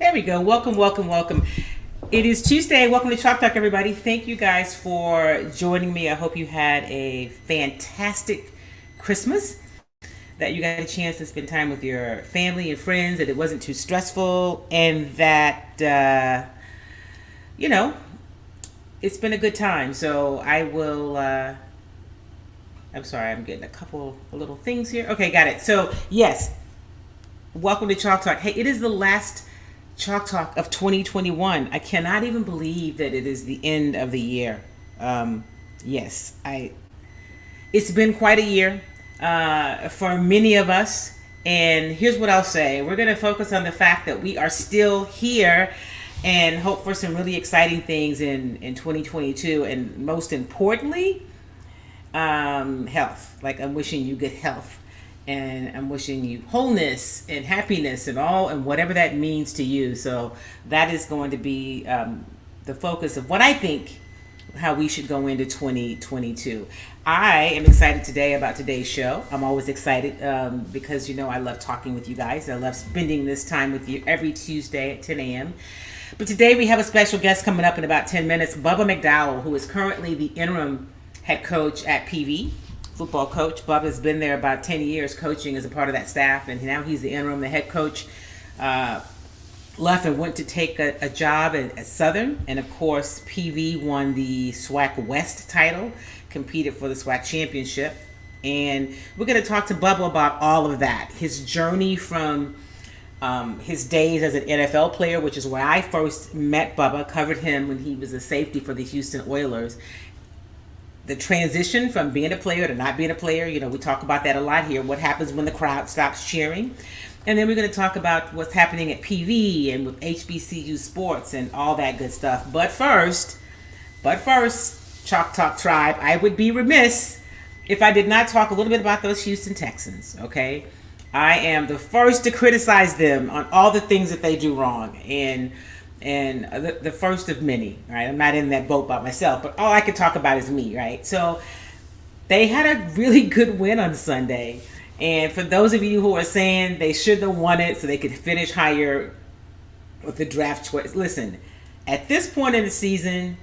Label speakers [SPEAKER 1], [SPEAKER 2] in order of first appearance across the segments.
[SPEAKER 1] There we go. Welcome, welcome, welcome. It is Tuesday. Welcome to Chalk Talk, everybody. Thank you guys for joining me. I hope you had a fantastic Christmas, that you got a chance to spend time with your family and friends, that it wasn't too stressful, and that, you know, it's been a good time. So I will. I'm sorry, I'm getting a couple of little things here. Okay, got it. So, yes, welcome to Chalk Talk. Hey, it is the last Chalk Talk of 2021. I cannot even believe that it is the end of the year. Yes, I. It's been quite a year for many of us. And here's what I'll say: we're going to focus on the fact that we are still here, and hope for some really exciting things in 2022. And most importantly, health. Like, I'm wishing you good health, and I'm wishing you wholeness and happiness and all, and whatever that means to you. So that is going to be the focus of what I think, how we should go into 2022. I am excited today about today's show. I'm always excited because, I love talking with you guys. I love spending this time with you every Tuesday at 10 a.m. But today we have a special guest coming up in about 10 minutes, Bubba Mcdowell, who is currently the interim head coach at PV, football coach. Bubba has been there about 10 years coaching as a part of that staff, and now he's the interim, the head coach. Left and went to take a job at Southern, and of course PV won the SWAC West title, competed for the SWAC championship, and we're going to talk to Bubba about all of that, his journey from his days as an NFL player, which is where I first met Bubba, covered him when he was a safety for the Houston Oilers. The transition from being a player to not being a player, we talk about that a lot here. What happens when the crowd stops cheering? And then we're going to talk about what's happening at PV and with HBCU sports and all that good stuff. But first, Chalk Talk Tribe, I would be remiss if I did not talk a little bit about those Houston Texans, okay? I am the first to criticize them on all the things that they do wrong, and the first of many, right? I'm not in that boat by myself, but all I can talk about is me, right? So they had a really good win on Sunday. And for those of you who are saying they should have won it so they could finish higher with the draft choice, listen, at this point in the season,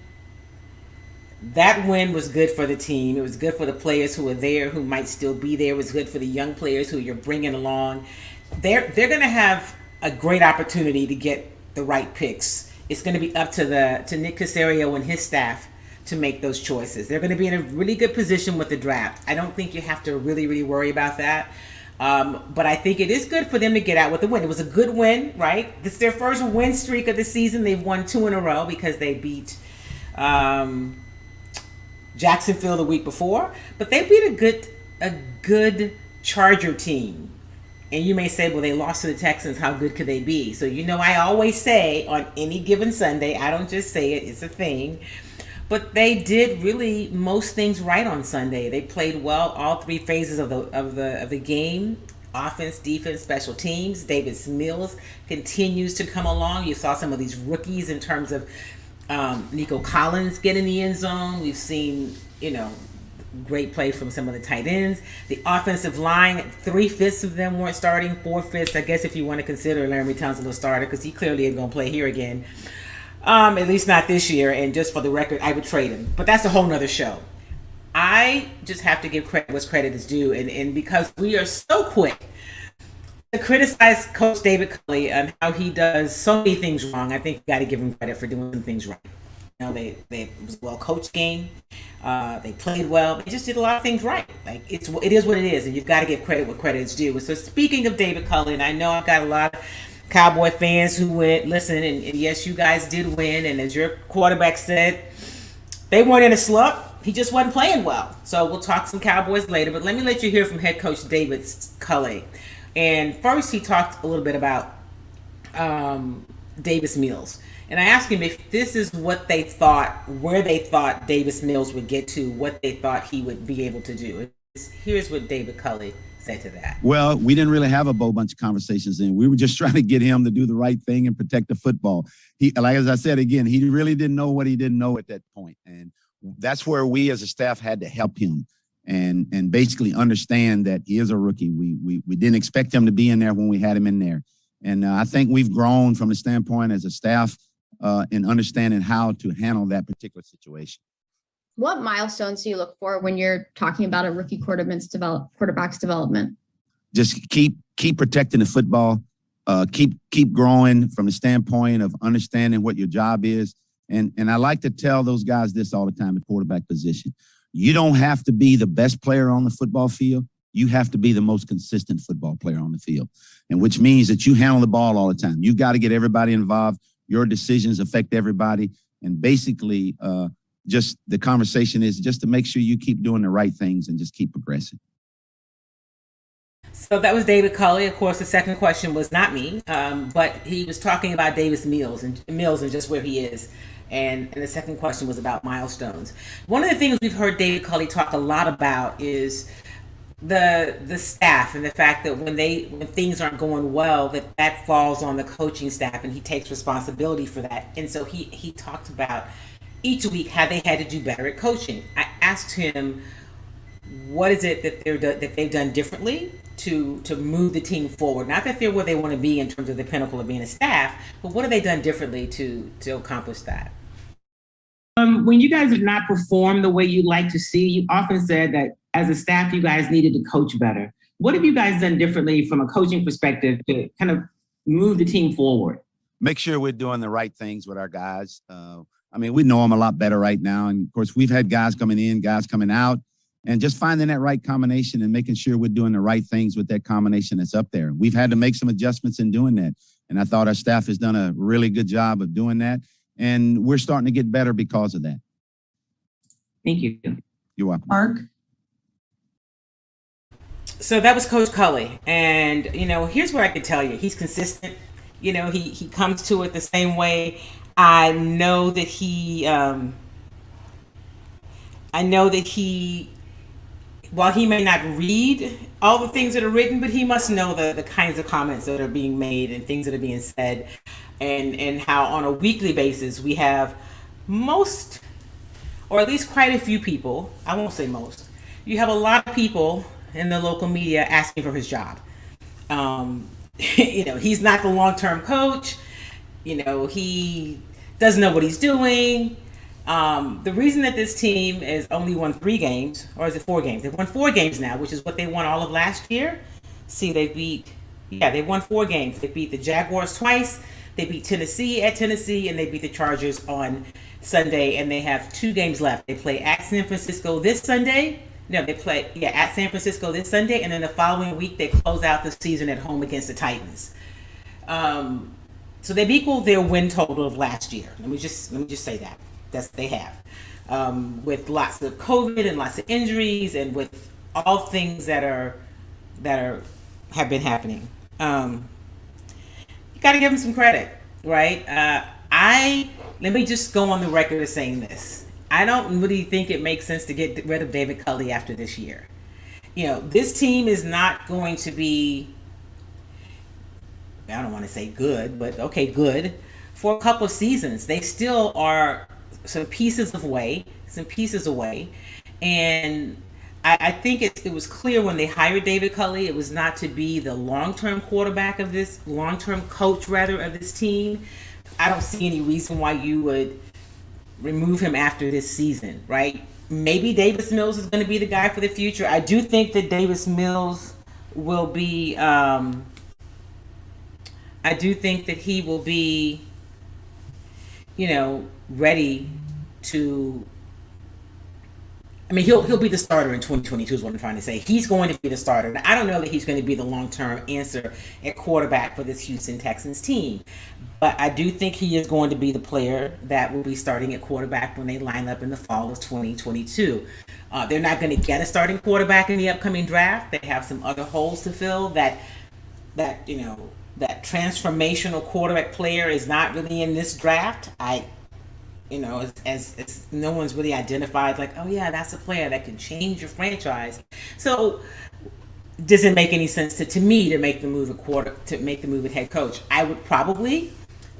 [SPEAKER 1] that win was good for the team. It was good for the players who are there, who might still be there. It was good for the young players who you're bringing along. They're going to have a great opportunity to get the right picks. It's going to be up to Nick Caserio and his staff to make those choices. They're going to be in a really good position with the draft. I don't think you have to really worry about that. But I think it is good for them to get out with a win. It was a good win, right? This is their first win streak of the season. They've won 2 in a row because they beat Jacksonville the week before. But they beat a good Charger team. And you may say, well, they lost to the Texans. How good could they be? So, I always say on any given Sunday, I don't just say it, it's a thing. But they did really most things right on Sunday. They played well all 3 phases of the game: offense, defense, special teams. Davis Mills continues to come along. You saw some of these rookies in terms of Nico Collins get in the end zone. We've seen, great play from some of the tight ends. The offensive line, 3/5 of them weren't starting. 4/5, I guess, if you want to consider Laramie Townsend a starter, because he clearly ain't going to play here again. At least not this year. And just for the record, I would trade him. But that's a whole nother show. I just have to give credit what's credit is due. And because we are so quick to criticize Coach David Culley and how he does so many things wrong, I think you got to give him credit for doing some things right. It was a well-coached game. They played well. They just did a lot of things right. Like, it is what it is, and you've got to give credit what credit is due. So speaking of David Culley, and I know I've got a lot of Cowboy fans who went, listen, and yes, you guys did win, and as your quarterback said, they weren't in a slump. He just wasn't playing well. So we'll talk some Cowboys later, but let me let you hear from head coach David Culley. And first, he talked a little bit about Davis Mills. And I asked him if this is what they thought, where they thought Davis Mills would get to, what they thought he would be able to do. Here's what David Culley said to that.
[SPEAKER 2] Well, we didn't really have a whole bunch of conversations then. We were just trying to get him to do the right thing and protect the football. He, like as I said again, he really didn't know what he didn't know at that point. And that's where we as a staff had to help him and basically understand that he is a rookie. We didn't expect him to be in there when we had him in there. And I think we've grown from the standpoint as a staff in understanding how to handle that particular situation.
[SPEAKER 3] What milestones do you look for when you're talking about a rookie quarterback's development?
[SPEAKER 2] Just keep protecting the football, keep growing from the standpoint of understanding what your job is. And I like to tell those guys this all the time, the quarterback position. You don't have to be the best player on the football field. You have to be the most consistent football player on the field, and which means that you handle the ball all the time. You got to get everybody involved. Your decisions affect everybody. And basically, just the conversation is just to make sure you keep doing the right things and just keep progressing.
[SPEAKER 1] So that was David Culley. Of course, the second question was not me, but he was talking about Davis Mills and just where he is. And the second question was about milestones. One of the things we've heard David Culley talk a lot about is the staff, and the fact that when things aren't going well, that falls on the coaching staff, and he takes responsibility for that. And so he talked about each week how they had to do better at coaching. I asked him, what is it that they've done differently to move the team forward? Not that they're where they want to be in terms of the pinnacle of being a staff, but what have they done differently to accomplish that?
[SPEAKER 4] When you guys did not perform the way you'd like to see, you often said that as a staff, you guys needed to coach better. What have you guys done differently from a coaching perspective to kind of move the team forward?
[SPEAKER 2] Make sure we're doing the right things with our guys. We know them a lot better right now. And of course, we've had guys coming in, guys coming out, and just finding that right combination and making sure we're doing the right things with that combination that's up there. We've had to make some adjustments in doing that. And I thought our staff has done a really good job of doing that. And we're starting to get better because of that.
[SPEAKER 4] Thank you.
[SPEAKER 2] You're welcome.
[SPEAKER 3] Mark?
[SPEAKER 1] So that was Coach Culley. And, here's what I can tell you. He's consistent. He comes to it the same way. I know that while he may not read all the things that are written, but he must know the kinds of comments that are being made and things that are being said, and how on a weekly basis we have most, or at least quite a few people, I won't say most, you have a lot of people in the local media asking for his job. He's not the long-term coach. He doesn't know what he's doing. The reason that this team has only won 3 games, or is it 4 games? They've won 4 games now, which is what they won all of last year. They won 4 games. They beat the Jaguars twice. They beat Tennessee at Tennessee, and they beat the Chargers on Sunday, and they have 2 games left. They play at San Francisco this Sunday. No, they play at San Francisco this Sunday, and then the following week they close out the season at home against the Titans. So they've equaled their win total of last year. Let me just say that. They have. With lots of COVID and lots of injuries, and with all things that have been happening. You got to give them some credit, right? Let me just go on the record of saying this. I don't really think it makes sense to get rid of David Culley after this year. This team is not going to be, I don't want to say good, but okay, good, for a couple of seasons. They still are some pieces away. And I think it was clear when they hired David Culley, it was not to be the long-term coach of this team. I don't see any reason why you would remove him after this season, right? Maybe Davis Mills is going to be the guy for the future. I do think that Davis Mills will be, I do think that he will be, ready to, he'll be the starter in 2022 is what I'm trying to say. He's going to be the starter. Now, I don't know that he's going to be the long-term answer at quarterback for this Houston Texans team. But I do think he is going to be the player that will be starting at quarterback when they line up in the fall of 2022. They're not going to get a starting quarterback in the upcoming draft. They have some other holes to fill. That transformational quarterback player is not really in this draft. As no one's really identified, like, oh yeah, that's a player that can change your franchise. So does it make any sense to me to make the move at head coach? I would probably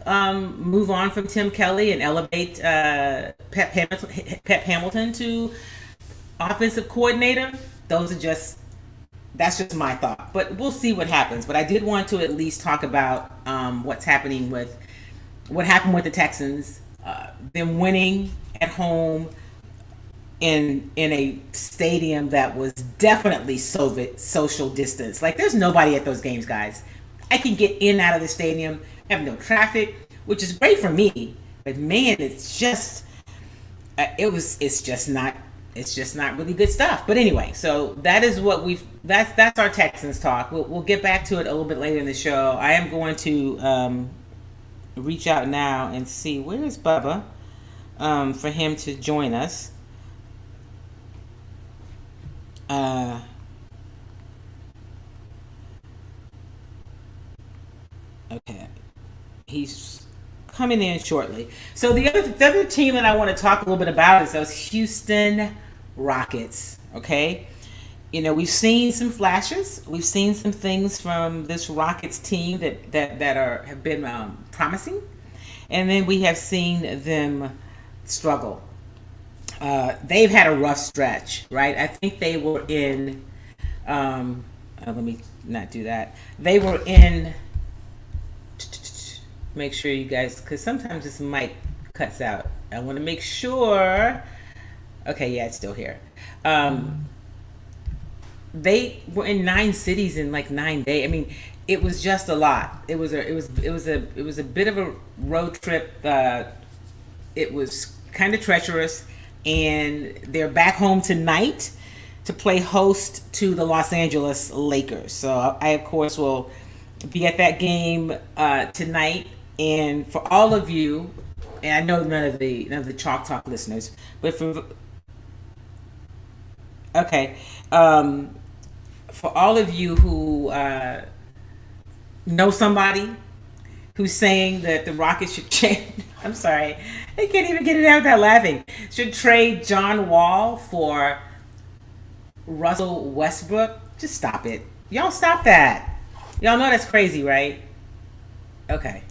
[SPEAKER 1] move on from Tim Kelly and elevate Pep Hamilton to offensive coordinator. Those are just that's just my thought, but we'll see what happens. But I did want to at least talk about what happened with the Texans, them winning at home in a stadium that was definitely social distance. Like, there's nobody at those games, guys. I can get in and out of the stadium, have no traffic, which is great for me. But man, it's just not really good stuff. But anyway, so that is what that's our Texans talk. We'll get back to it a little bit later in the show. I am going to reach out now and see where is Bubba for him to join us. Okay, he's coming in shortly. So the other team that I want to talk a little bit about is those Houston Rockets. Okay, you know, we've seen some flashes, we've seen some things from this Rockets team that have been promising, and then we have seen them struggle. They've had a rough stretch, right? I think they were in. Let me not do that. They were in. Make sure you guys, because sometimes this mic cuts out. I want to make sure. Okay, yeah, it's still here. They were in 9 cities in like 9 days. I mean, it was just a lot. It was a bit of a road trip. It was kind of treacherous, and they're back home tonight to play host to the Los Angeles Lakers. So I of course will be at that game tonight. And for all of you, and I know none of the Chalk Talk listeners, but for all of you who know somebody who's saying that the Rockets should trade, I'm sorry, I can't even get it out without laughing, should trade John Wall for Russell Westbrook, just stop it. Y'all stop that. Y'all know that's crazy, right? Okay.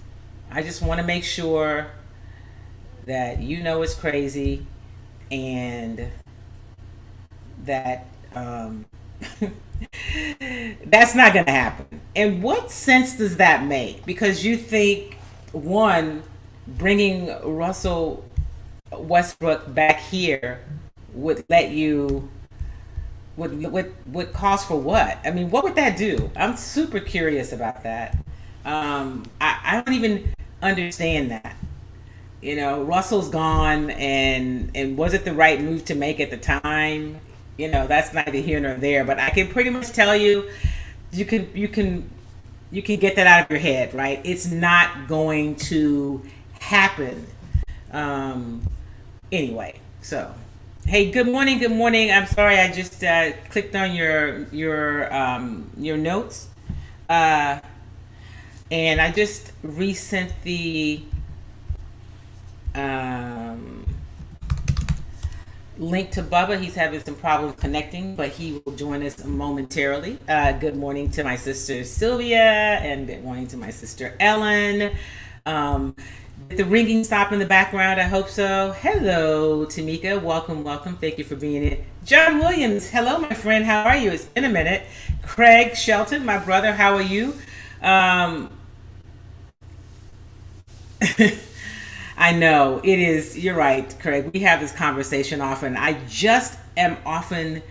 [SPEAKER 1] I just want to make sure that you know it's crazy and that that's not going to happen. And what sense does that make? Because you think, one, bringing Russell Westbrook back here would let you would cost for what? I mean, what would that do? I'm super curious about that. I don't even understand that. You know, Russell's gone, and was it the right move to make at the time? You know, that's neither here nor there. But I can pretty much tell you, you can get that out of your head, right? It's not going to happen. Anyway, so hey, good morning. I'm sorry, I just clicked on your notes. And I just resent the link to Bubba. He's having some problems connecting, but he will join us momentarily. Good morning to my sister Sylvia, and good morning to my sister Ellen. Did the ringing stop in the background? I hope so. Hello, Tamika. Welcome. Thank you for being here. John Williams. Hello, my friend. How are you? It's been a minute. Craig Shelton, my brother. How are you? I know it is. You're right, Craig. We have this conversation often. I just am often,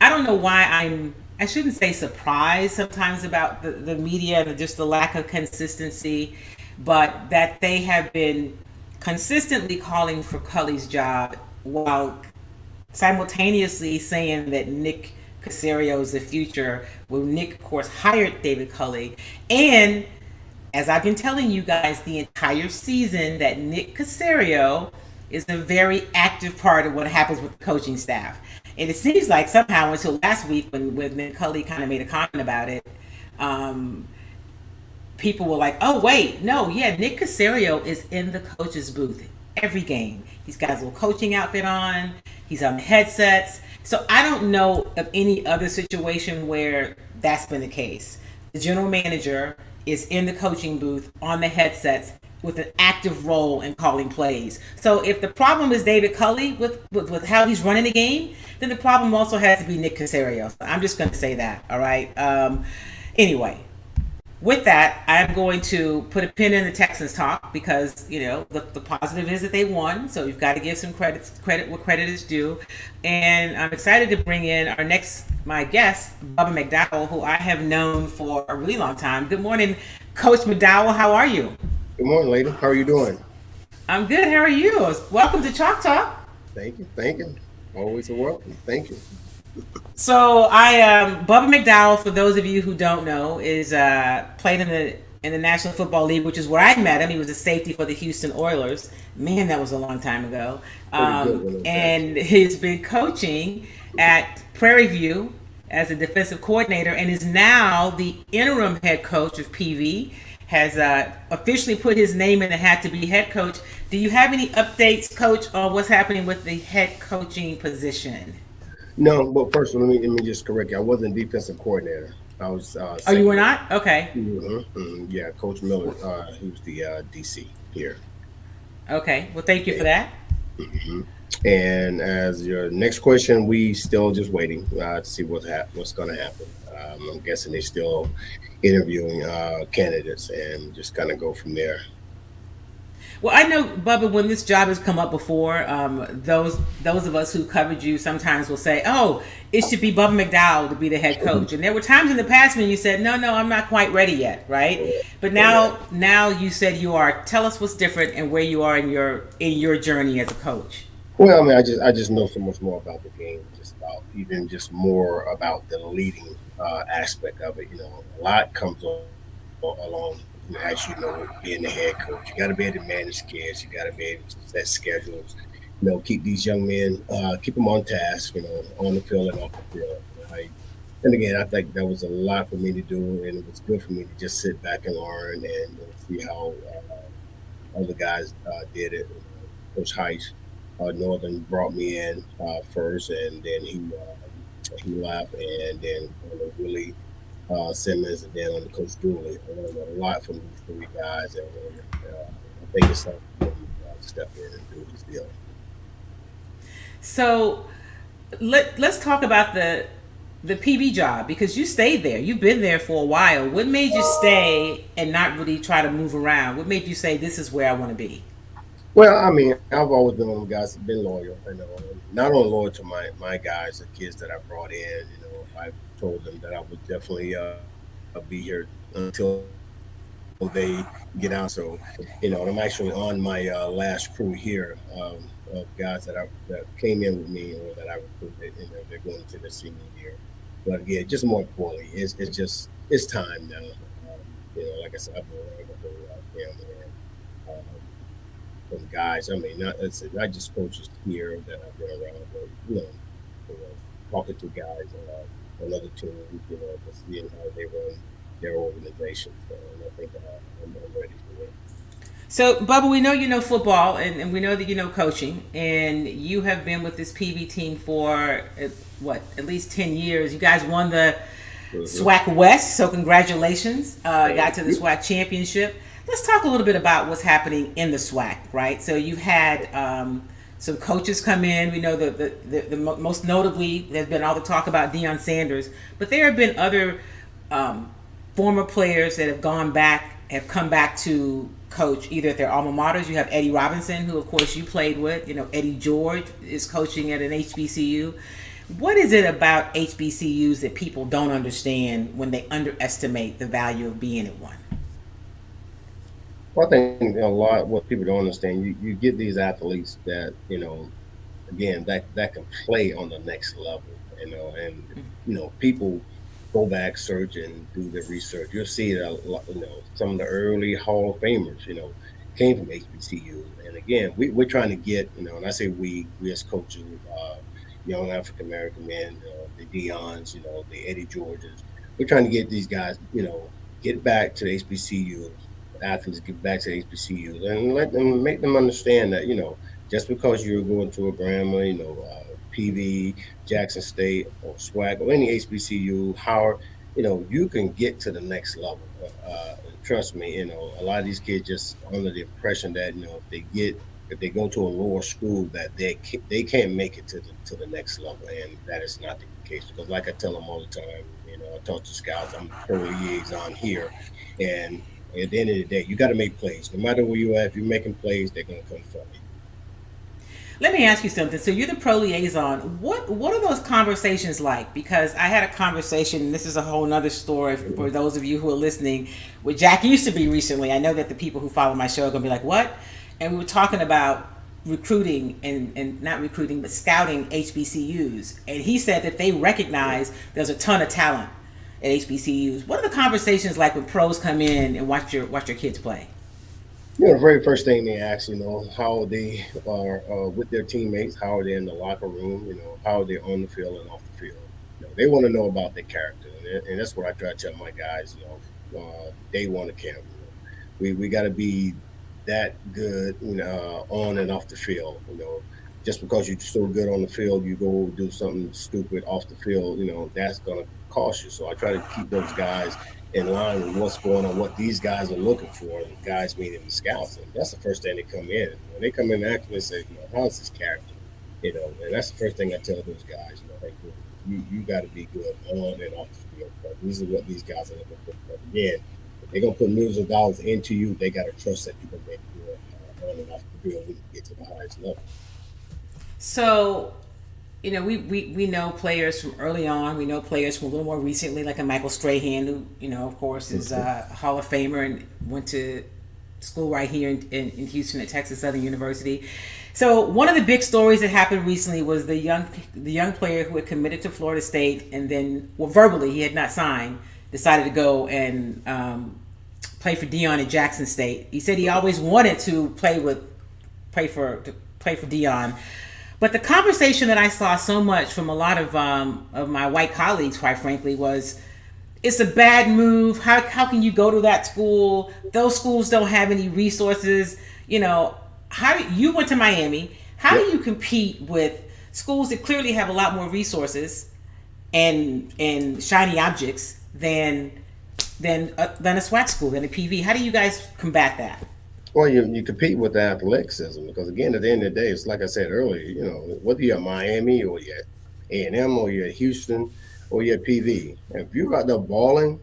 [SPEAKER 1] I don't know why I shouldn't say surprised sometimes about the media and just the lack of consistency, but that they have been consistently calling for Cully's job while simultaneously saying that Nick Caserio is the future. Well, Nick, of course, hired David Culley, and as I've been telling you guys the entire season, that Nick Caserio is a very active part of what happens with the coaching staff. And it seems like somehow until last week when Nick Culley kind of made a comment about it, people were like, oh, wait, no, yeah, Nick Caserio is in the coach's booth every game. He's got his little coaching outfit on. He's on the headsets. So I don't know of any other situation where that's been the case. The general manager is in the coaching booth on the headsets with an active role in calling plays. So if the problem is David Culley with how he's running the game, then the problem also has to be Nick Caserio. So I'm just going to say that. All right. Anyway, with that, I'm going to put a pin in the Texans talk because, you know, the positive is that they won. So you've got to give some credit where credit is due. And I'm excited to bring in my guest, Bubba Mcdowell, who I have known for a really long time. Good morning, Coach McDowell. How are you?
[SPEAKER 5] Good morning, lady. How are you doing?
[SPEAKER 1] I'm good. How are you? Welcome to Chalk Talk.
[SPEAKER 5] Thank you. Thank you. Always a welcome. Thank you.
[SPEAKER 1] So Bubba McDowell, for those of you who don't know, is played in the National Football League, which is where I met him. He was a safety for the Houston Oilers. Man, that was a long time ago. And he's been coaching at Prairie View as a defensive coordinator and is now the interim head coach of PV. Has officially put his name in the hat to be head coach. Do you have any updates, Coach, on what's happening with the head coaching position?
[SPEAKER 5] No, but first, let me just correct you. I wasn't defensive coordinator. I was.
[SPEAKER 1] Oh, you were not? Okay.
[SPEAKER 5] Yeah, Coach Miller. He was the DC here.
[SPEAKER 1] Okay. Well, thank you for that.
[SPEAKER 5] And as your next question, we still just waiting to see what's going to happen. I'm guessing they're still interviewing candidates and just kind of go from there.
[SPEAKER 1] Well, I know, Bubba, when this job has come up before, those of us who covered you sometimes will say, oh, it should be Bubba McDowell to be the head coach. And there were times in the past when you said, no, I'm not quite ready yet, right? But now you said you are. Tell us what's different and where you are in your journey as a coach.
[SPEAKER 5] Well, I mean, I just know so much more about the game, just more about the leading aspect of it. You know, a lot comes along. As you know, being the head coach, you got to be able to manage kids. You got to be able to set schedules. You know, keep these young men, keep them on task. You know, on the field and off the field. And again, I think that was a lot for me to do, and it was good for me to just sit back and learn and see how other guys did it. Coach Heiss, Northern brought me in first, and then he left, and then Willie Simmons, and then on the Coach Dooley. I learned a lot from these three guys, and I think it's time for them to step in and do this deal.
[SPEAKER 1] So let's talk about the PV job, because you stayed there. You've been there for a while. What made you stay and not really try to move around? What made you say, this is where I want to be?
[SPEAKER 5] Well, I mean, I've always been one of the guys that's been loyal. You know, not only loyal to my guys, the kids that I brought in. You know, I told them that I would definitely be here until they get out. So, you know, I'm actually on my last crew here of guys that came in with me or that I recruited. You know, they're going into the senior year. But again, just more importantly, it's time now. You know, like I said, I've been around the whole family. From guys, I mean, not just coaches here that I've been around, but you know talking to guys on other teams, you know, just seeing how they run their organization. So, and I think I'm ready for it.
[SPEAKER 1] So, Bubba, we know you know football, and we know that you know coaching, and you have been with this PV team for at least 10 years. You guys won the SWAC West, so congratulations. Got to the SWAC championship. Let's talk a little bit about what's happening in the SWAC, right? So you've had some coaches come in. We know the most notably, there's been all the talk about Deion Sanders, but there have been other former players that have come back to coach either at their alma maters. You have Eddie Robinson, who of course you played with. You know, Eddie George is coaching at an HBCU. What is it about HBCUs that people don't understand when they underestimate the value of being at one?
[SPEAKER 5] Well, I think a lot what people don't understand, you get these athletes that, you know, again, that can play on the next level, you know, and, you know, people go back, search and do the research. You'll see that, you know, some of the early Hall of Famers, you know, came from HBCU. And again, we're trying to get, you know, and I say we as coaches, young African-American men, the Deons, you know, the Eddie Georges, we're trying to get these guys, you know, get back to the HBCU. Athletes get back to HBCUs and make them understand that, you know, just because you're going to a Grambling, you know, PV, Jackson State, or SWAC, or any HBCU, Howard, you can get to the next level. Trust me, a lot of these kids just under the impression that if they go to a lower school that they can't make it to the next level, and that is not the case. Because like I tell them all the time, I talk to scouts. I'm the pro liaison here, and at the end of the day, you got to make plays. No matter where you at, if you're making plays, they're gonna come for you.
[SPEAKER 1] Let me ask you something. So you're the pro liaison. What are those conversations like? Because I had a conversation, and this is a whole nother story for those of you who are listening, with Jack used to be recently. I know that the people who follow my show are gonna be like, what? And we were talking about recruiting and not recruiting, but scouting HBCUs. And he said that they recognize there's a ton of talent at HBCUs. What are the conversations like when pros come in and watch your kids play?
[SPEAKER 5] The very first thing they ask, how they are with their teammates, how are they in the locker room, how are they on the field and off the field. They want to know about their character, and that's what I try to tell my guys. Day one of camp, we got to be that good, on and off the field. Just because you're so good on the field, you go do something stupid off the field, that's gonna cost you. So I try to keep those guys in line with what's going on, what these guys are looking for, and guys meaning the scouts. And that's the first thing they come in. When they come in and actually say, how's this character? And that's the first thing I tell those guys, hey, you got to be good on and off the field. But these are what these guys are looking for. But again, if they're going to put millions of dollars into you, they got to trust that you can make good on and off the field when you get to the highest level.
[SPEAKER 1] So, we know players from early on. We know players from a little more recently, like a Michael Strahan, who, of course, is a Hall of Famer and went to school right here in Houston at Texas Southern University. So one of the big stories that happened recently was the young player who had committed to Florida State and then, verbally, he had not signed, decided to go and play for Deion at Jackson State. He said he always wanted to play for Deion. But the conversation that I saw so much from a lot of my white colleagues, quite frankly, was it's a bad move. How can you go to that school? Those schools don't have any resources. How do you went to Miami? How do you compete with schools that clearly have a lot more resources and shiny objects than a SWAC school, than a PV? How do you guys combat that?
[SPEAKER 5] Well, you compete with the athleticism because, again, at the end of the day, it's like I said earlier, whether you're at Miami or you're at A&M or you're at Houston or you're at PV, if you're out there balling,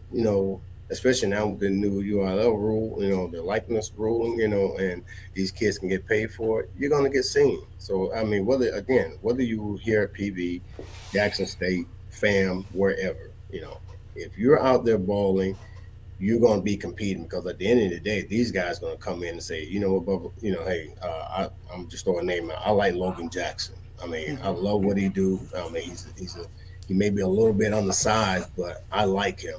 [SPEAKER 5] especially now with the new URL rule, the likeness ruling, and these kids can get paid for it, you're going to get seen. So, I mean, whether you here at PV, Jackson State, FAM, wherever, if you're out there balling, you're going to be competing because at the end of the day, these guys are going to come in and say, what, Bubba, hey, I'm just throwing a name out. I like Logan Jackson. I mean, I love what he do. I mean, he may be a little bit on the side, but I like him.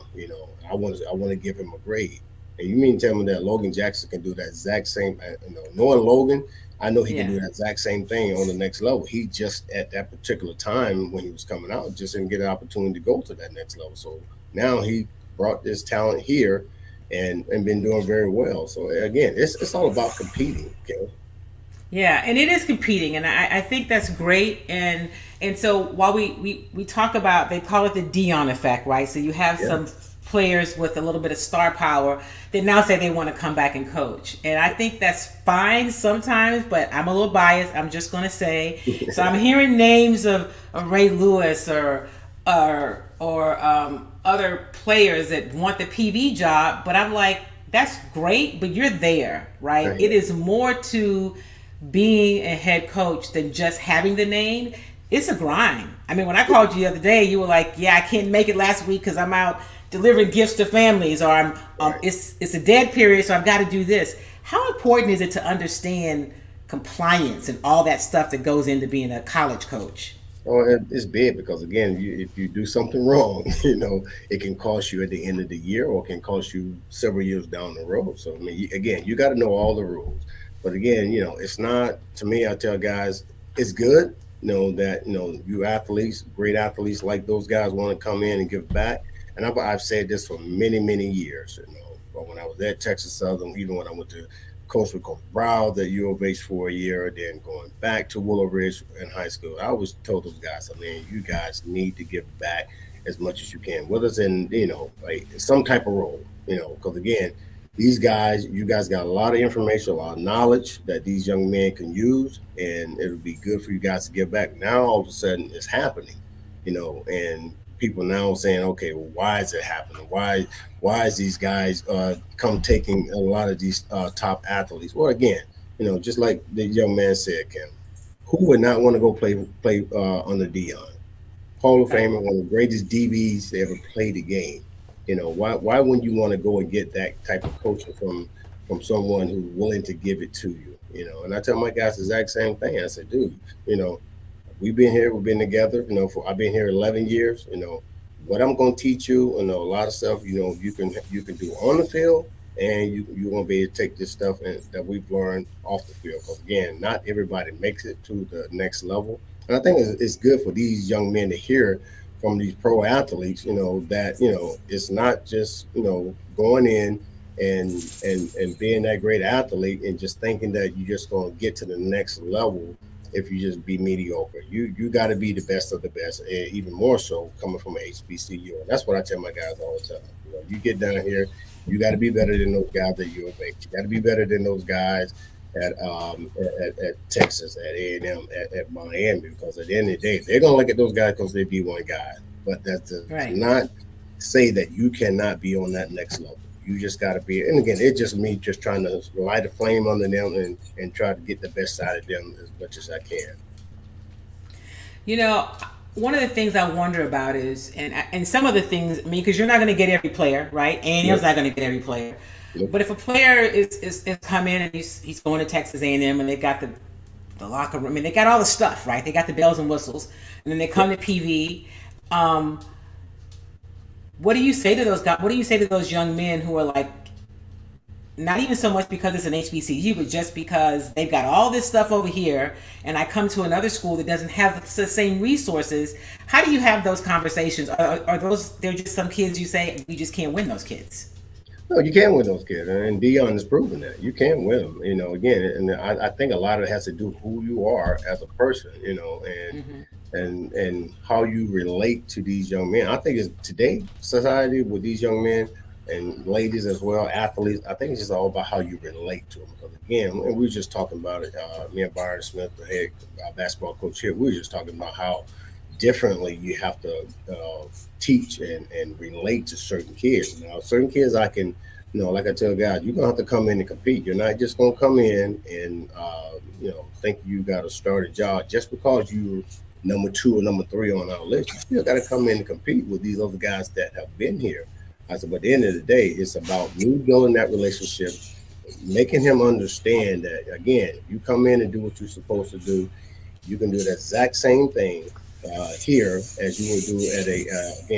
[SPEAKER 5] I want to give him a grade. And you mean tell me that Logan Jackson can do that exact same? Knowing Logan, I know he can do that exact same thing on the next level. He just at that particular time when he was coming out, just didn't get an opportunity to go to that next level. So now he brought this talent here and been doing very well. So again, it's all about competing. Okay?
[SPEAKER 1] Yeah, and it is competing, and I think that's great. And so while we talk about, they call it the Deion effect, right? So you have some players with a little bit of star power that now say they want to come back and coach. And I think that's fine sometimes, but I'm a little biased. I'm just going to say. So I'm hearing names of Ray Lewis or other players that want the PV job, but I'm like, that's great, but you're there, right? It is more to being a head coach than just having the name. It's a grind. I mean, when I called you the other day, you were like, I can't make it last week because I'm out delivering gifts to families, or it's a dead period, so I've got to do this. How important is it to understand compliance and all that stuff that goes into being a college coach?
[SPEAKER 5] Oh, it's big because, again, if you do something wrong, it can cost you at the end of the year or it can cost you several years down the road. So, I mean, again, you got to know all the rules. But, again, it's not, to me, I tell guys, it's good, that, you athletes, great athletes like those guys want to come in and give back. And I've said this for many, many years, but when I was at Texas Southern, even when I went to coach with Coach Brown at U of H for a year, then going back to Willow Ridge in high school, I always told those guys, you guys need to give back as much as you can, whether it's in, like some type of role, because again, these guys, you guys got a lot of information, a lot of knowledge that these young men can use, and it'll be good for you guys to give back. Now, all of a sudden, it's happening, and people now saying, okay, well, why is it happening? Why is these guys come taking a lot of these top athletes? Well, again, just like the young man said, Kim, who would not want to go play under Dion? Hall of Famer, one of the greatest DBs to ever play the game. Why wouldn't you want to go and get that type of coaching from someone who's willing to give it to you? And I tell my guys the exact same thing. I said, dude, we've been together, I've been here 11 years, what I'm going to teach you, a lot of stuff, you can do on the field, and you're going to be able to take this stuff that we've learned off the field. Because again, not everybody makes it to the next level. And I think it's good for these young men to hear from these pro athletes, that, it's not just, going in and being that great athlete and just thinking that you're just going to get to the next level if you just be mediocre. You got to be the best of the best, and even more so coming from an HBCU. And that's what I tell my guys all the time. You get down here, you got to be better than those guys at U of H. You got to be better than those guys at Texas, at A&M, at Miami, because at the end of the day, they're going to look at those guys because they B1 guys. But that does not say that you cannot be on that next level. You just got to be, and again, it's just me just trying to light a flame under them and try to get the best side of them as much as I can.
[SPEAKER 1] One of the things I wonder about is, and some of the things, because you're not going to get every player, right? A&M's not going to get every player. Yep. But if a player is come in and he's going to Texas A&M and they got the locker room, they got all the stuff, right? They got the bells and whistles, and then they come to PV. What do you say to those guys? What do you say to those young men who are like, not even so much because it's an HBCU, but just because they've got all this stuff over here, and I come to another school that doesn't have the same resources? How do you have those conversations? Are those, they're just some kids you say, we just can't win those kids?
[SPEAKER 5] No, you can win those kids, and Dion has proven that you can win them. Again, and I think a lot of it has to do who you are as a person, and how you relate to these young men. I think it's today's society with these young men and ladies as well, athletes. I think it's just all about how you relate to them. Because again, and we were just talking about it. Me and Byron Smith, the head basketball coach here, we were just talking about how differently you have to teach and relate to certain kids. Now, certain kids I can, like I tell guys, you're gonna have to come in and compete. You're not just gonna come in and think you got to start a job just because you're number 2 or number 3 on our list. You still got to come in and compete with these other guys that have been here. I said, but at the end of the day, it's about you building that relationship, making him understand that, again, if you come in and do what you're supposed to do, you can do the exact same thing here as you would do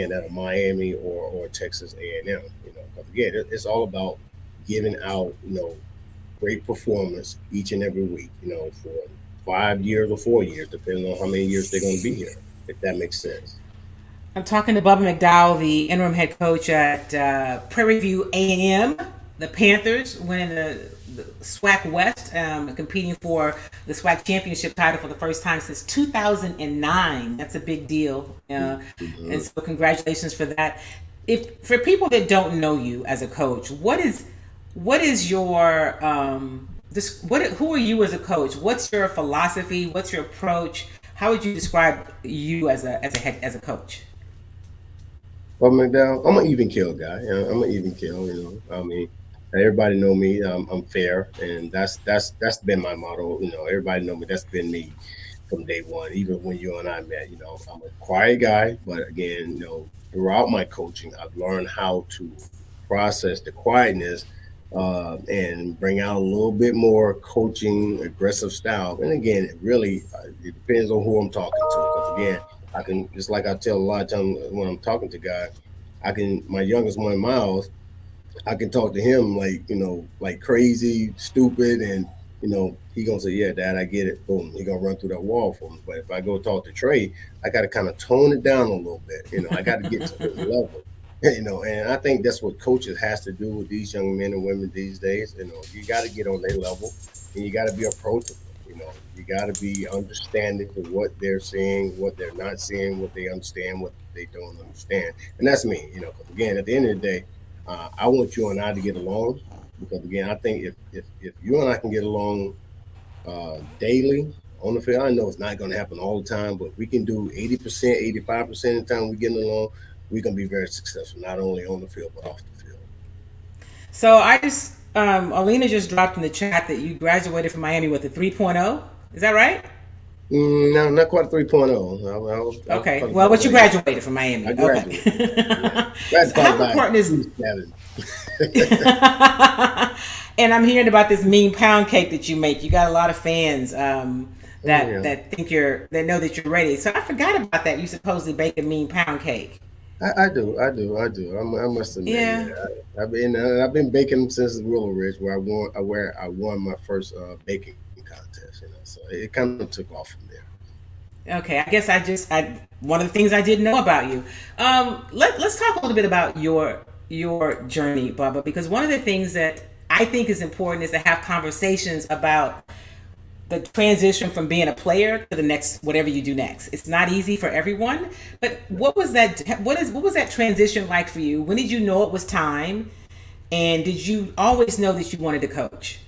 [SPEAKER 5] at a Miami or Texas A&M. Because again, it's all about giving out, great performance each and every week, for 5 years or 4 years, depending on how many years they're going to be here, if that makes sense.
[SPEAKER 1] I'm talking to Bubba Mcdowell, the interim head coach at Prairie View A&M. The Panthers winning the SWAC West, competing for the SWAC championship title for the first time since 2009. That's a big deal. And so congratulations for that. For people that don't know you as a coach, what is your who are you as a coach? What's your philosophy? What's your approach? How would you describe you as a coach?
[SPEAKER 5] Well, Mcdowell, I'm an even kill guy. I'm an even kill. Everybody know me. I'm fair, and that's been my motto. Everybody know me. That's been me from day one. Even when you and I met, I'm a quiet guy, but again, throughout my coaching, I've learned how to process the quietness and bring out a little bit more coaching, aggressive style. And again, it depends on who I'm talking to. Because again, I can, just like I tell a lot of times when I'm talking to guys, my youngest one, Miles, I can talk to him like crazy, stupid, and he gonna say, "Yeah, Dad, I get it." Boom, he gonna run through that wall for me. But if I go talk to Trey, I got to kind of tone it down a little bit. I got to get to his level. And I think that's what coaches has to do with these young men and women these days. You got to get on their level, and you got to be approachable. You got to be understanding of what they're seeing, what they're not seeing, what they understand, they don't understand. And that's me, you know, because again, at the end of the day, I want you and I to get along, because again, I think if you and I can get along daily on the field, I know it's not going to happen all the time, but if we can do 80%, 85% of the time we getting along, we're going to be very successful, not only on the field, but off the field.
[SPEAKER 1] So I just, Alina just dropped in the chat that you graduated from Miami with a 3.0. Is that right?
[SPEAKER 5] No, not quite 3.0.
[SPEAKER 1] Okay. Well, but you graduated from Miami.
[SPEAKER 5] I graduated.
[SPEAKER 1] Okay.
[SPEAKER 5] Yeah. That's
[SPEAKER 1] So how important is? And I'm hearing about this mean pound cake that you make. You got a lot of fans that think that know that you're ready. So I forgot about that. You supposedly bake a mean pound cake.
[SPEAKER 5] I do. I must admit.
[SPEAKER 1] Yeah.
[SPEAKER 5] I've been baking since Willow Ridge, where I won my first baking contest. You know, so it kind of took off from there.
[SPEAKER 1] Okay, I guess one of the things I didn't know about you. Let's talk a little bit about your journey, Bubba, because one of the things that I think is important is to have conversations about the transition from being a player to the next, whatever you do next. It's not easy for everyone, but what was that transition like for you? When did you know it was time? And did you always know that you wanted to coach?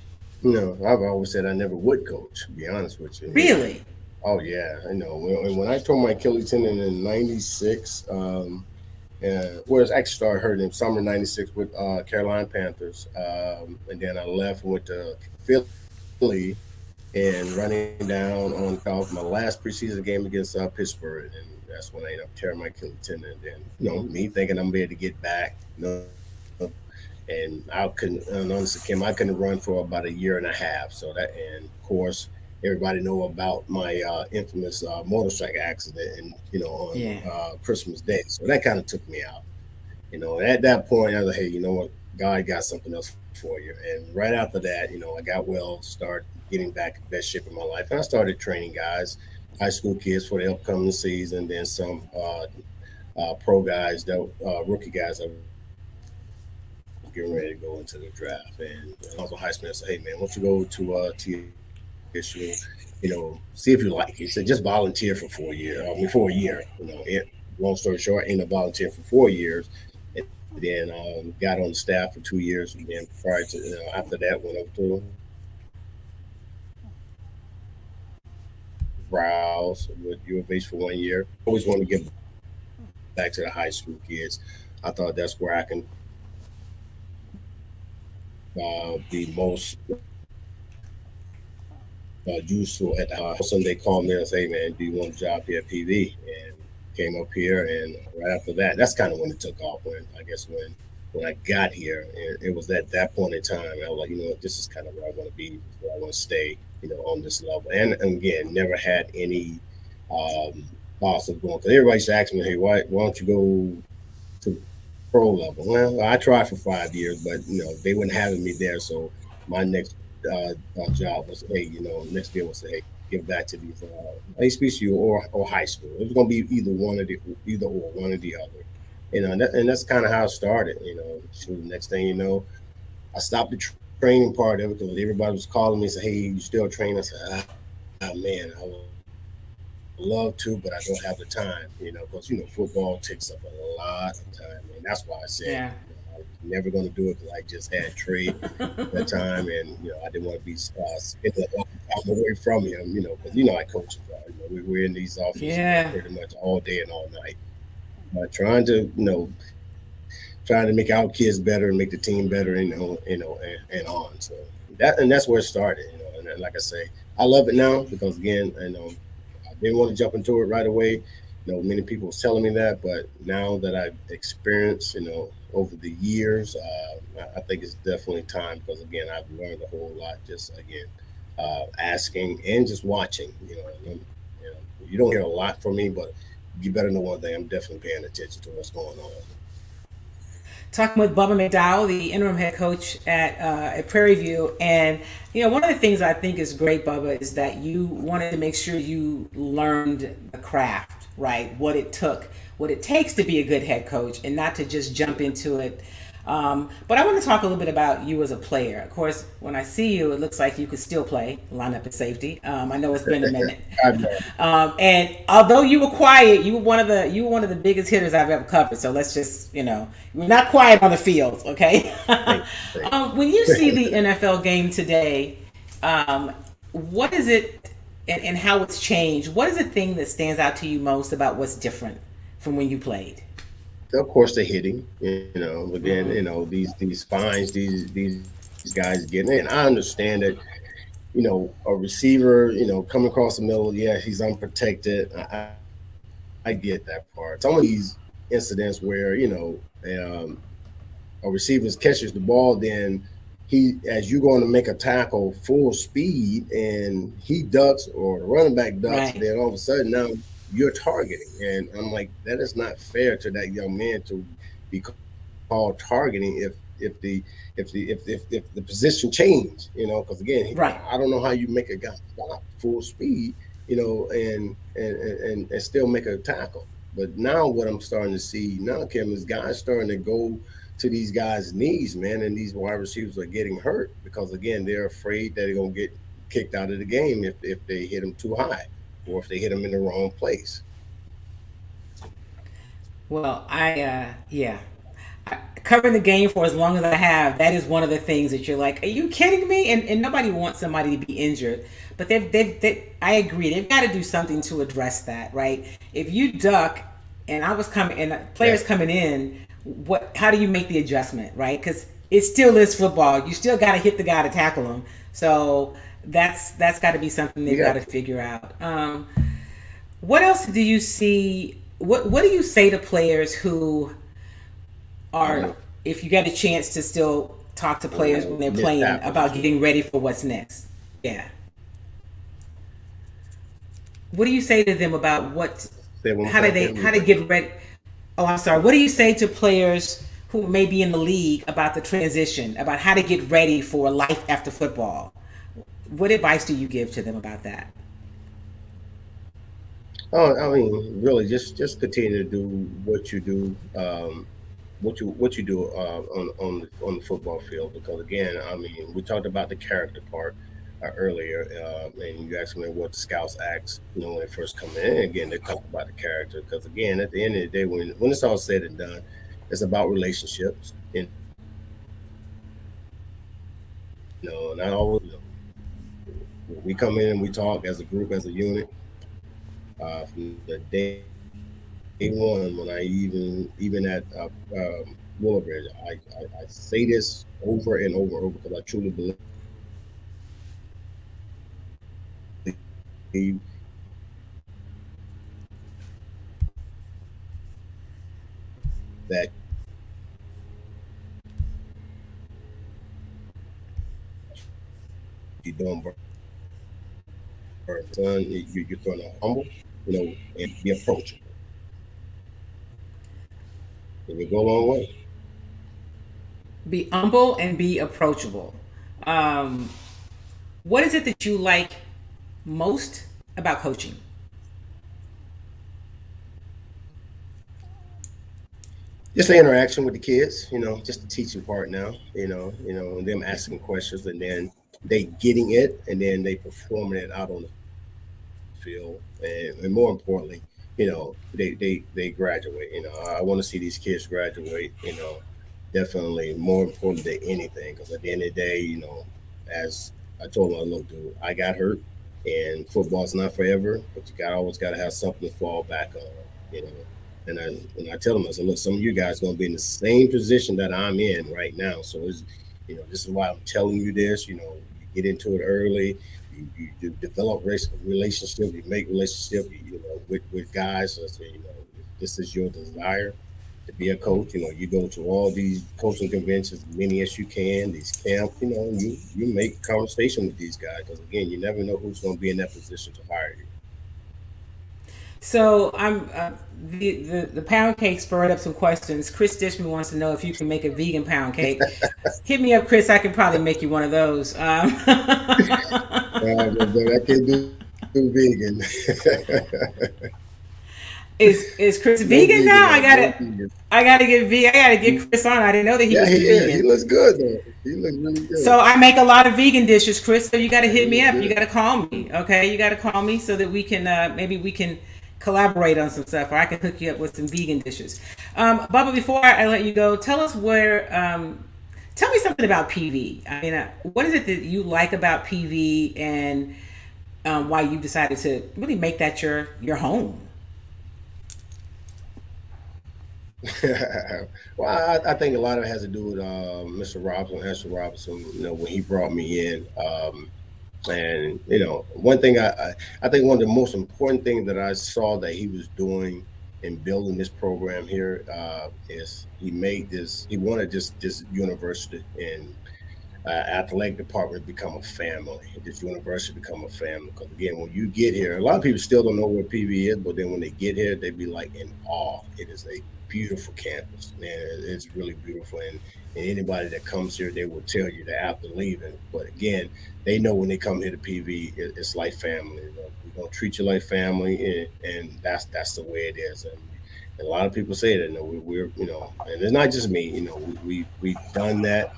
[SPEAKER 5] No, I've always said I never would coach, to be honest with you.
[SPEAKER 1] Really?
[SPEAKER 5] Oh yeah, I know. When I tore my Achilles tendon in '96, it's actually started hurting in summer '96 with Carolina Panthers, and then I left and went to Philly, and running down on my last preseason game against Pittsburgh, and that's when I ended up tearing my Achilles tendon. And then, you know, me thinking I'm gonna be able to get back, you know, and I couldn't. Honestly, Kim, I couldn't run for about a year and a half. So that, and of course, everybody know about my infamous motorcycle accident, and you know, on Christmas Day. So that kind of took me out. You know, at that point, I was like, hey, you know what, God got something else for you. And right after that, you know, I got well, started getting back in the best shape of my life. And I started training guys, high school kids for the upcoming season, then some pro guys, rookie guys that were getting ready to go into the draft. And I was a Heisman. I said, hey, man, why don't you go to TSU, you know, see if you like it. He said, just volunteer for 4 years. For a year, you know. Long story short, I ended up volunteering for 4 years. And then got on the staff for 2 years. And then prior to, after that, went over to Browse with U of H for 1 year. Always wanted to give back to the high school kids. I thought that's where I can be most useful at the house. And they called me and said, hey, man, do you want a job here at PV? And came up here. And right after that, that's kind of when it took off. When I got here, and it was at that point in time, I was like, you know what, this is kind of where I want to be, where I want to stay, you know, on this level. And again, never had any thoughts of going, because everybody used to ask me, hey, why don't you go to pro level? Well, I tried for 5 years, but, you know, they weren't having me there. So my next job was, hey, you know, next deal was, hey, give back to these HBCU or high school. It was going to be either one or the other. You know, and that's kind of how it started. You know, so the next thing you know, I stopped the training part of it because everybody was calling me and said, hey, you still training? I said, man, I would love to, but I don't have the time, you know, because, you know, football takes up a lot of time. And that's why I said,
[SPEAKER 1] yeah,
[SPEAKER 5] I was never going to do it because I just had trade at that time. And, you know, I didn't want to be spending a lot of time away from him, you know, because, you know, I coach. You know, we're in these offices pretty much all day and all night. Trying to make our kids better and make the team better, and on. So that's where it started, you know. And like I say, I love it now because again, I didn't want to jump into it right away. You know, many people was telling me that, but now that I've experienced, you know, over the years, I think it's definitely time because again, I've learned a whole lot. Just again, asking and just watching. You know, you don't hear a lot from me, but you better know one thing, I'm definitely paying attention to what's going on.
[SPEAKER 1] Talking with Bubba Mcdowell, the interim head coach at Prairie View. And, you know, one of the things I think is great, Bubba, is that you wanted to make sure you learned the craft, right? What it takes to be a good head coach and not to just jump into it But I want to talk a little bit about you as a player. Of course, when I see you, it looks like you could still play, line up at safety. I know it's been a minute. And although you were quiet, you were one of the biggest hitters I've ever covered. So let's just, you're not quiet on the field, okay? When you see the NFL game today, what is it and how it's changed? What is the thing that stands out to you most about what's different from when you played?
[SPEAKER 5] Of course, the hitting, again, these fines, these guys getting it. And I understand that, a receiver, coming across the middle, yeah, he's unprotected. I get that part. Some of these incidents where, a receiver catches the ball, then as you're going to make a tackle full speed and he ducks or the running back ducks,
[SPEAKER 1] right.
[SPEAKER 5] And then all of a sudden now you're targeting. And I'm like, that is not fair to that young man to be called targeting if the position change, because again,
[SPEAKER 1] right.
[SPEAKER 5] I don't know how you make a guy stop full speed, and still make a tackle. But now what I'm starting to see now, Kim, is guys starting to go to these guys' knees, man, and these wide receivers are getting hurt because again, they're afraid that they're gonna get kicked out of the game if they hit them too high. Or if they hit them in the wrong place.
[SPEAKER 1] Well, covering the game for as long as I have, that is one of the things that you're like, are you kidding me? And nobody wants somebody to be injured. But I agree, they've got to do something to address that, right? If you duck and players coming in, how do you make the adjustment, right? Because it still is football. You still got to hit the guy to tackle him. So that's got to be something they've got to figure out. What else do you see? What do you say to players who are, if you get a chance to still talk to players when they're playing about getting ready for what's next? Yeah. What do you say to them about how to get ready? Oh, I'm sorry. What do you say to players who may be in the league about the transition, about how to get ready for life after football? What advice do you give to them about that?
[SPEAKER 5] Oh, I mean, really, just continue to do what you do, what you do on the football field. Because again, I mean, we talked about the character part earlier, and you asked me what the scouts ask, when they first come in. And again, they talk about the character. Because again, at the end of the day, when it's all said and done, it's about relationships. And not always. We come in and we talk as a group, as a unit. From the day one, when I even at Willowbridge, I say this over and over because I truly believe that you don't burn. Son, you're going to humble, and be approachable. It will go a long way.
[SPEAKER 1] Be humble and be approachable. What is it that you like most about coaching?
[SPEAKER 5] Just the interaction with the kids, just the teaching part now, and them asking questions and then they getting it and then they performing it out on the field. And more importantly, they graduate. I want to see these kids graduate, definitely more important than anything. Because at the end of the day, as I told my little dude, I got hurt and football's not forever, but you always got to have something to fall back on, And I tell them, I said, look, some of you guys are going to be in the same position that I'm in right now. So it's, this is why I'm telling you this. You get into it early. You develop relationships. You make relationships. With guys. So I say, if this is your desire to be a coach, you go to all these coaching conventions, many as you can. These camps, you make conversation with these guys because again, you never know who's going to be in that position to hire you.
[SPEAKER 1] So I'm the pound cake spurred up some questions. Chris Dishman wants to know if you can make a vegan pound cake. Hit me up, Chris. I can probably make you one of those.
[SPEAKER 5] But I can't do vegan.
[SPEAKER 1] Is Chris
[SPEAKER 5] No
[SPEAKER 1] vegan
[SPEAKER 5] vegan,
[SPEAKER 1] now?
[SPEAKER 5] no, no vegan.
[SPEAKER 1] I gotta get vegan. I gotta get Chris on. I didn't know that he
[SPEAKER 5] Yeah,
[SPEAKER 1] was
[SPEAKER 5] he
[SPEAKER 1] the
[SPEAKER 5] is. He
[SPEAKER 1] vegan.
[SPEAKER 5] looks good though. He looks really good.
[SPEAKER 1] So I make a lot of vegan dishes, Chris. So you got to
[SPEAKER 5] Yeah, he
[SPEAKER 1] hit me
[SPEAKER 5] looks
[SPEAKER 1] up. You
[SPEAKER 5] good.
[SPEAKER 1] got to call me, okay? You got to call me so that we can maybe we can collaborate on some stuff, or I can hook you up with some vegan dishes. Bubba, before I let you go, tell us where. Tell me something about PV. I mean, what is it that you like about PV, and why you decided to really make that your home?
[SPEAKER 5] Well, I think a lot of it has to do with Mr. Robinson, Esther Robinson. You know, when he brought me in, and you know, one thing I think one of the most important things that I saw that he was doing in building this program here is he made this. He wanted this university and athletic department become a family. This university become a family. Because again, when you get here, a lot of people still don't know where PV is, but then when they get here, they be like in awe. It is a beautiful campus, man. It's really beautiful, and anybody that comes here, they will tell you that after leaving. But again, they know when they come here to PV, it's like family. You know, we're gonna treat you like family, and that's the way it is. And a lot of people say that. You know, we're you know, and it's not just me. You know, we've done that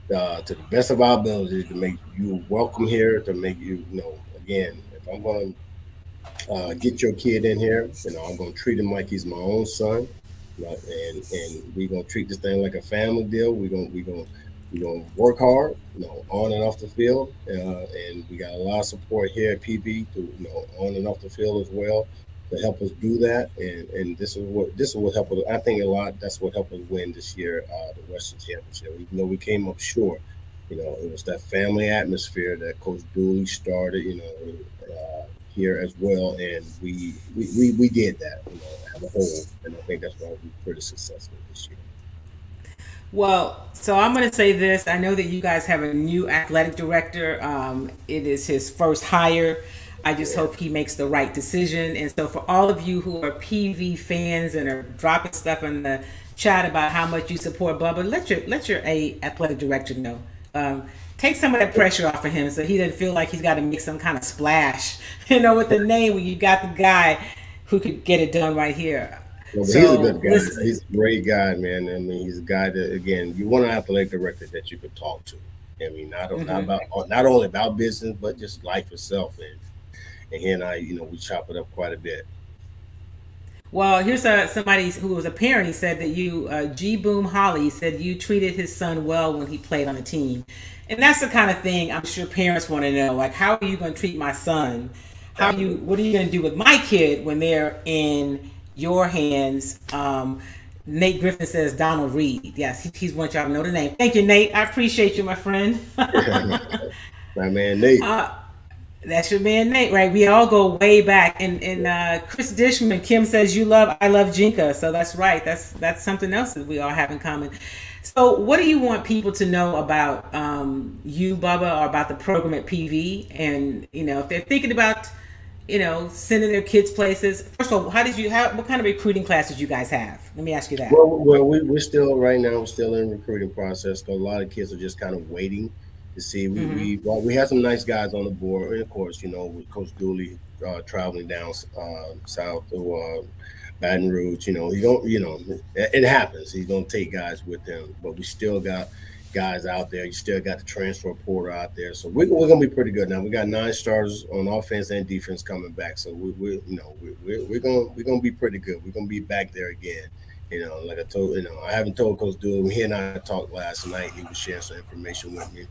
[SPEAKER 5] to the best of our ability to make you welcome here, to make you, you know, again, if I'm going to get your kid in here, you know, I'm going to treat him like he's my own son, you know, and we're going to treat this thing like a family deal. We're going to work hard, you know, on and off the field, and we got a lot of support here at PB to, you know, on and off the field as well, to help us do that. And this is what helped us. I think a lot. That's what helped us win this year, the Western Championship. Even though we came up short, you know, it was that family atmosphere that Coach Dooley started, you know, here as well, and we did that, you know, as a whole, and I think that's why we're pretty successful this year.
[SPEAKER 1] Well, so I'm going to say this. I know that you guys have a new athletic director. It is his first hire. I just
[SPEAKER 5] Yeah.
[SPEAKER 1] hope he makes the right decision. And so, for all of you who are PV fans and are dropping stuff in the chat about how much you support Bubba, let your athletic director know. Take some of that pressure off of him, so he doesn't feel like he's got to make some kind of splash, you know, with the name when you got the guy who could get it done right here.
[SPEAKER 5] Well, but he's a
[SPEAKER 1] So
[SPEAKER 5] good guy.
[SPEAKER 1] listen.
[SPEAKER 5] He's a great guy, man. I mean, he's a guy that, again, you want an athletic director that you could talk to. I mean,
[SPEAKER 1] Mhm.
[SPEAKER 5] not only about business, but just life itself. And he and I, you know, we chop it up quite a bit.
[SPEAKER 1] Well, here's somebody who was a parent. He said that you, G. Boom Holly, said you treated his son well when he played on the team. And that's the kind of thing I'm sure parents want to know. Like, how are you going to treat my son?
[SPEAKER 5] Absolutely.
[SPEAKER 1] What are you going to do with my kid when they're in your hands? Nate Griffin says Donald Reed. Yes, he's want y'all to know the name. Thank you, Nate. I appreciate you, my friend.
[SPEAKER 5] My man Nate.
[SPEAKER 1] uh, That's your man Nate, right? We all go way back. And Chris Dishman, Kim says I love Jinka. So that's right. That's something else that we all have in common. So what do you want people to know about you, Bubba, or about the program at PV? And you know, if they're thinking about, you know, sending their kids places. First of all, what kind of recruiting class did you guys have? Let me ask you that.
[SPEAKER 5] We're still right now. We're still in the recruiting process. So a lot of kids are just kind of waiting to see.
[SPEAKER 1] Mm-hmm.
[SPEAKER 5] We had some nice guys on the board, and of course, you know, with Coach Dooley traveling down south to Baton Rouge, you know, he don't, you know, it happens. He's gonna take guys with him, but we still got guys out there. You still got the transfer portal out there, so we're gonna be pretty good now. We got 9 starters on offense and defense coming back, so we you know we're gonna be pretty good. We're gonna be back there again. You know, like I told, you know, I haven't told Coach Dooley. He and I talked last night. He was sharing some information with me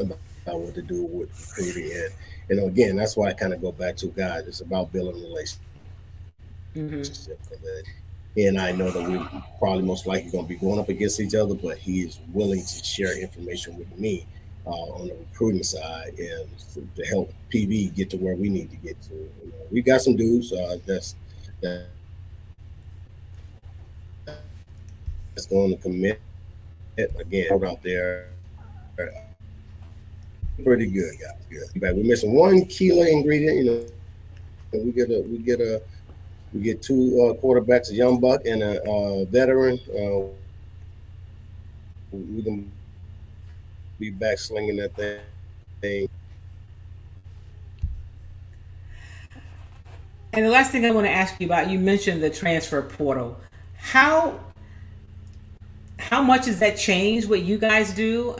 [SPEAKER 5] about what to do with recruiting, and you know, again, that's why I kind of go back to guys. It's about building relationships.
[SPEAKER 1] Mm-hmm.
[SPEAKER 5] He and I know that we probably most likely going to be going up against each other, but he is willing to share information with me on the recruiting side and to help PB get to where we need to get to. You know, we got some dudes that's going to commit again out there. Pretty good, guys. Good. But we're missing one key ingredient. You know, we get 2 quarterbacks, a young buck and a veteran. We can be back slinging that thing.
[SPEAKER 1] And the last thing I want to ask you about, you mentioned the transfer portal. How much has that changed what you guys do?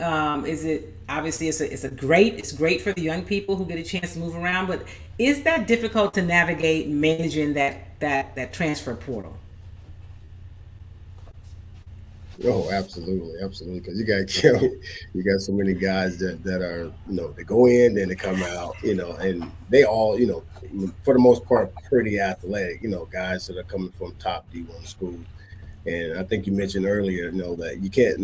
[SPEAKER 1] Is it obviously it's great for the young people who get a chance to move around, but is that difficult to navigate managing that transfer portal?
[SPEAKER 5] Oh, absolutely, absolutely. Because you got so many guys that are they go in, then they come out, and they all for the most part pretty athletic, guys that are coming from top D1 schools. And I think you mentioned earlier, that you can't,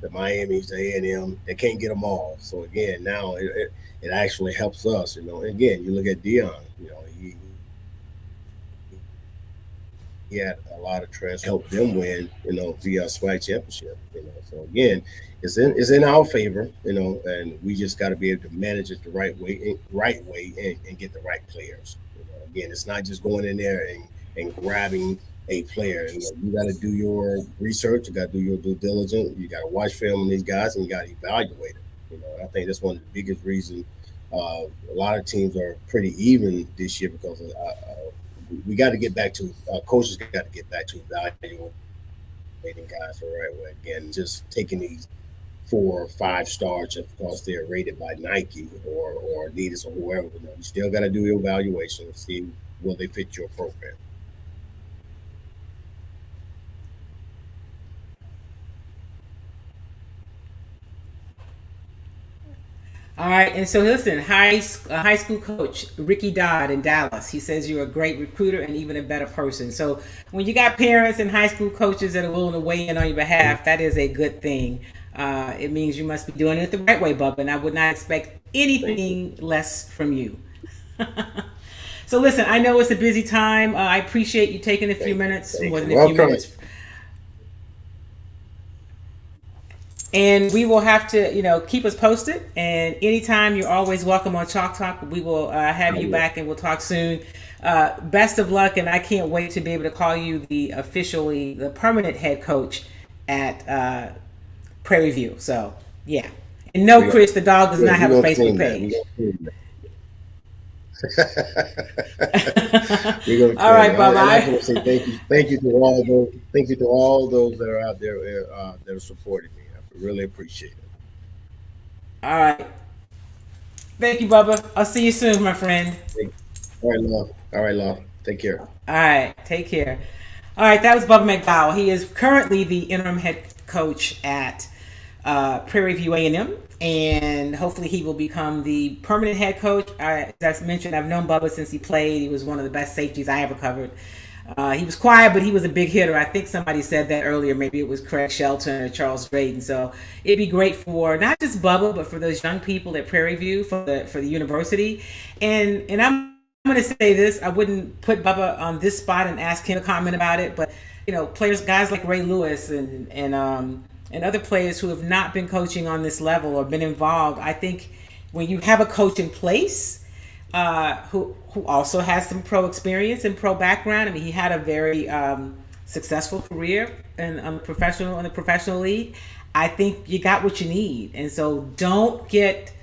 [SPEAKER 5] the Miami's, the A&M, they can't get them all. So again, now it actually helps us, And again, you look at Dion, he had a lot of transfers, helped them win, via SWAC championship, So again, it's in our favor, and we just got to be able to manage it the right way, and get the right players. Again, it's not just going in there and grabbing a player. You got to do your research, you got to do your due diligence, you got to watch film on these guys, and you got to evaluate them. I think that's one of the biggest reasons a lot of teams are pretty even this year, because we got to get back to coaches got to get back to evaluating guys the right way. Again, just taking these 4 or 5 stars just because they're rated by Nike or Adidas or whoever. You still got to do your evaluation and see will they fit your program.
[SPEAKER 1] All right, and so listen, high school coach Ricky Dodd in Dallas. He says you're a great recruiter and even a better person. So when you got parents and high school coaches that are willing to weigh in on your behalf, that is a good thing. It means you must be doing it the right way, Bubba, and I would not expect anything less from you. So listen, I know it's a busy time. I appreciate you taking a few minutes, more than a few minutes. And we will have to, keep us posted. And anytime, you're always welcome on Chalk Talk. We will have you back, and we'll talk soon. Best of luck, and I can't wait to be able to call you the permanent head coach at Prairie View. So, yeah. And no, Chris, the dog does not have a Facebook page. All right, Bubba.
[SPEAKER 5] I just want to say thank you to all those that are out there that are supporting me. I really appreciate it.
[SPEAKER 1] All right. Thank you, Bubba. I'll see you soon, my friend.
[SPEAKER 5] All right, love. Take care.
[SPEAKER 1] All right, take care. All right, that was Bubba Mcdowell. He is currently the interim head coach at Prairie View A&M, and hopefully he will become the permanent head coach. As I mentioned, I've known Bubba since he played. He was one of the best safeties I ever covered. He was quiet, but he was a big hitter. I think somebody said that earlier. Maybe it was Craig Shelton or Charles Drayton. So it'd be great for not just Bubba, but for those young people at Prairie View, for the university. And I'm going to say this. I wouldn't put Bubba on this spot and ask him to comment about it. But, guys like Ray Lewis and other players who have not been coaching on this level or been involved, I think when you have a coach in place, who also has some pro experience and pro background. I mean, he had a very successful career in the professional league. I think you got what you need, and so don't get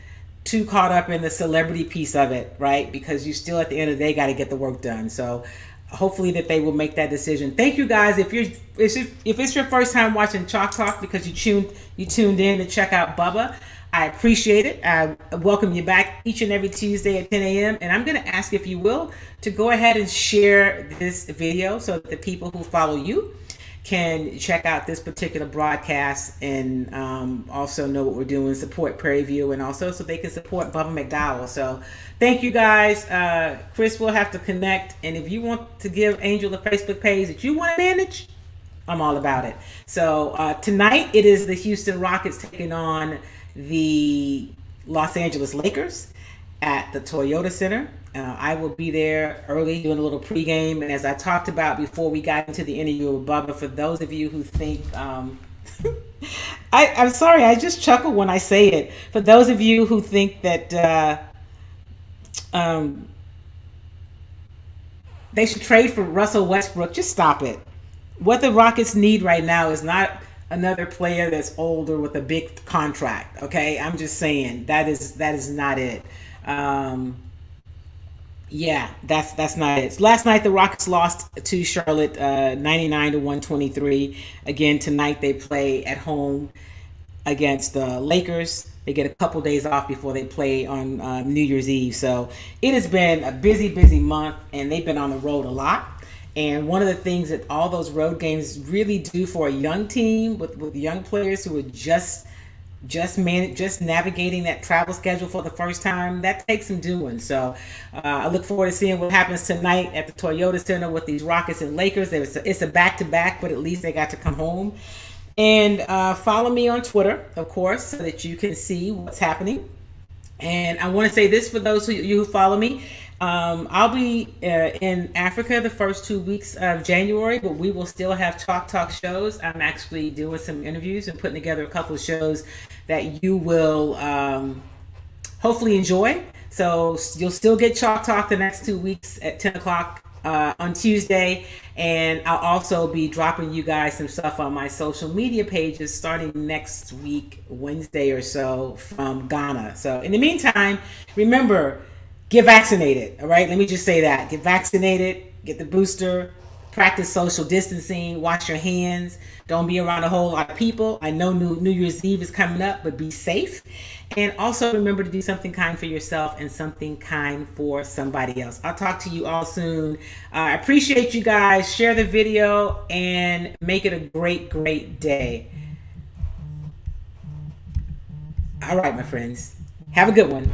[SPEAKER 1] too caught up in the celebrity piece of it, right? Because you still, at the end of the day, got to get the work done. So hopefully that they will make that decision. Thank you guys. If it's your first time watching Chalk Talk because you tuned in to check out Bubba, I appreciate it. I welcome you back each and every Tuesday at 10 a.m. And I'm going to ask, if you will, to go ahead and share this video so that the people who follow you can check out this particular broadcast and also know what we're doing, support Prairie View, and also so they can support Bubba Mcdowell. So thank you guys. Chris will have to connect. And if you want to give Angel a Facebook page that you want to manage, I'm all about it. So tonight it is the Houston Rockets taking on the Los Angeles Lakers at the Toyota Center. I will be there early doing a little pregame. And as I talked about before we got into the interview with Bubba, for those of you who think, I'm sorry, I just chuckle when I say it. For those of you who think that they should trade for Russell Westbrook, just stop it. What the Rockets need right now is not another player that's older with a big contract. Okay, I'm just saying that is not it. Yeah, that's not it. Last night the Rockets lost to Charlotte 99 to 123. Again, tonight they play at home against the Lakers. They get a couple days off before they play on New Year's Eve. So it has been a busy, busy month, and they've been on the road a lot. And one of the things that all those road games really do for a young team with young players who are just navigating that travel schedule for the first time, that takes some doing. So I look forward to seeing what happens tonight at the Toyota Center with these Rockets and Lakers. It's a back-to-back, but at least they got to come home. And follow me on Twitter, of course, so that you can see what's happening. And I want to say this for those of you who follow me. I'll be in Africa the first 2 weeks of January, but we will still have Talk shows. I'm actually doing some interviews and putting together a couple of shows that you will hopefully enjoy. So you'll still get Talk the next 2 weeks at 10 o'clock on Tuesday. And I'll also be dropping you guys some stuff on my social media pages starting next week, Wednesday or so, from Ghana. So in the meantime, remember, get vaccinated. All right. Let me just say that. Get vaccinated, get the booster, practice social distancing, wash your hands. Don't be around a whole lot of people. I know New Year's Eve is coming up, but be safe. And also remember to do something kind for yourself and something kind for somebody else. I'll talk to you all soon. I appreciate you guys. Share the video and make it a great, great day. All right, my friends. Have a good one.